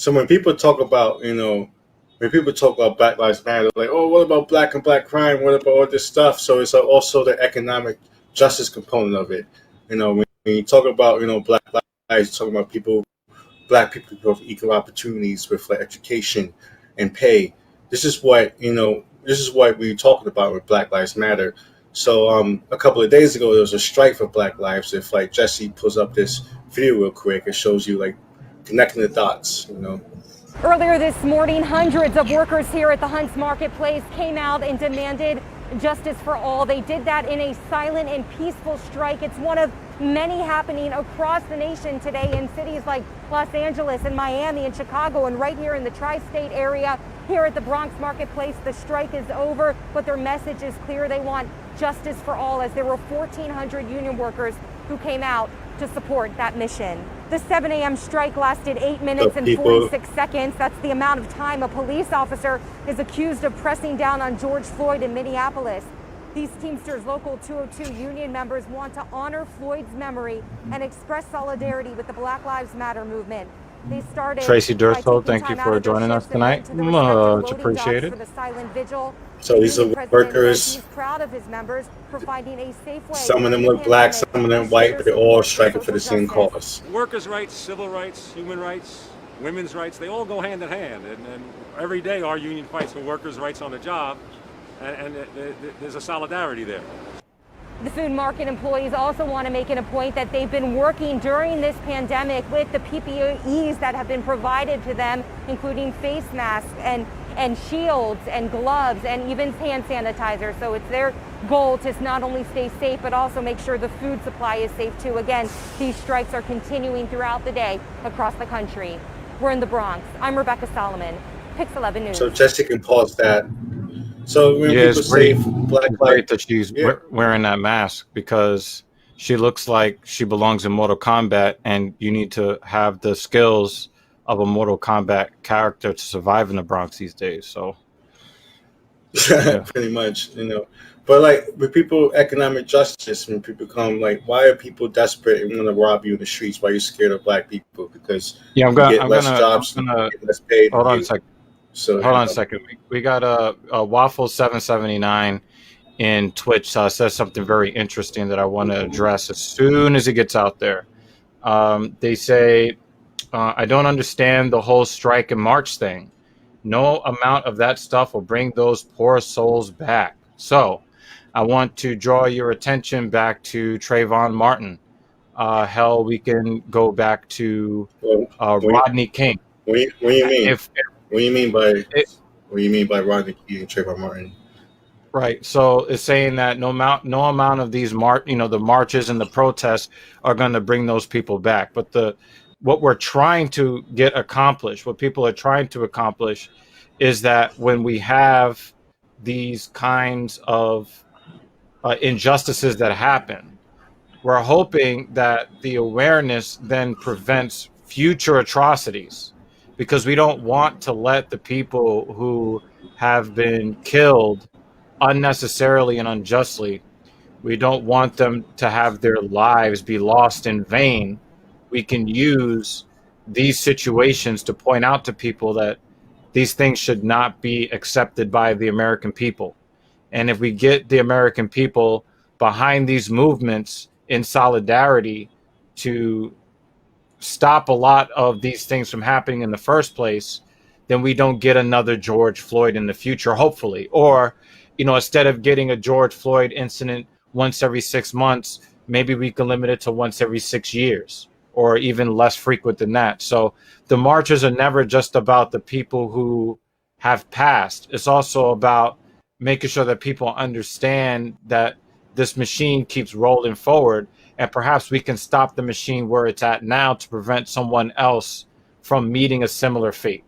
So when people talk about, when people talk about Black Lives Matter, like, oh, what about black and black crime? What about all this stuff? So it's also the economic justice component of it. When you talk about, Black lives, talking about black people with equal opportunities with like education and pay. This is what we're talking about with Black Lives Matter. So a couple of days ago, there was a strike for Black Lives. If like Jesse pulls up this video real quick, it shows you like connecting the dots. Earlier this morning, hundreds of workers here at the Hunts Marketplace came out and demanded justice for all. They did that in a silent and peaceful strike. It's one of many happening across the nation today in cities like Los Angeles and Miami and Chicago, and right here in the tri-state area. Here at the Bronx Marketplace, the strike is over, but their message is clear. They want justice for all, as there were 1,400 union workers who came out to support that mission. The 7 a.m. strike lasted 8 minutes and 46 seconds. That's the amount of time a police officer is accused of pressing down on George Floyd in Minneapolis. These Teamsters Local 202 union members want to honor Floyd's memory and express solidarity with the Black Lives Matter movement. They started Tracy Durso, thank you for joining us tonight. Much appreciated. So these are workers. He's proud of his members for finding a safe way. Some of them look black, some of them white, but they're all striking for the same cause. Workers' rights, civil rights, human rights, women's rights, they all go hand in hand. And every day our union fights for workers' rights on the job, and there's a solidarity there. The food market employees also want to make it a point that they've been working during this pandemic with the PPEs that have been provided to them, including face masks and shields and gloves and even hand sanitizer. So it's their goal to not only stay safe, but also make sure the food supply is safe too. Again, these strikes are continuing throughout the day across the country. We're in the Bronx. I'm Rebecca Solomon, Pix 11 News. So Jesse can pause that. So when Yeah, people it's say great, Black it's great Lives, that she's yeah. wearing that mask, because she looks like she belongs in Mortal Kombat, and you need to have the skills of a Mortal Kombat character to survive in the Bronx these days. So, yeah. Pretty much, But like with people, economic justice, when people come, like, why are people desperate and want to rob you in the streets? Why are you scared of black people? Because Yeah, you get less jobs, you get less paid. hold on a second. So Hold on a second. We got a Waffle 779 in Twitch says something very interesting that I want to address as soon as it gets out there. They say, I don't understand the whole strike and march thing. No amount of that stuff will bring those poor souls back. So I want to draw your attention back to Trayvon Martin. Hell, we can go back to Rodney King. What do you mean? What do you mean by Rodney King and Trayvon Martin? Right. So it's saying that no amount of these the marches and the protests are going to bring those people back. But what we're trying to get accomplished, what people are trying to accomplish, is that when we have these kinds of injustices that happen, we're hoping that the awareness then prevents future atrocities, because we don't want to let the people who have been killed unnecessarily and unjustly, we don't want them to have their lives be lost in vain. We can use these situations to point out to people that these things should not be accepted by the American people. And if we get the American people behind these movements in solidarity to stop a lot of these things from happening in the first place, then we don't get another George Floyd in the future, hopefully. Or, instead of getting a George Floyd incident once every 6 months, maybe we can limit it to once every 6 years, or even less frequent than that. So the marches are never just about the people who have passed. It's also about making sure that people understand that this machine keeps rolling forward, and perhaps we can stop the machine where it's at now to prevent someone else from meeting a similar fate.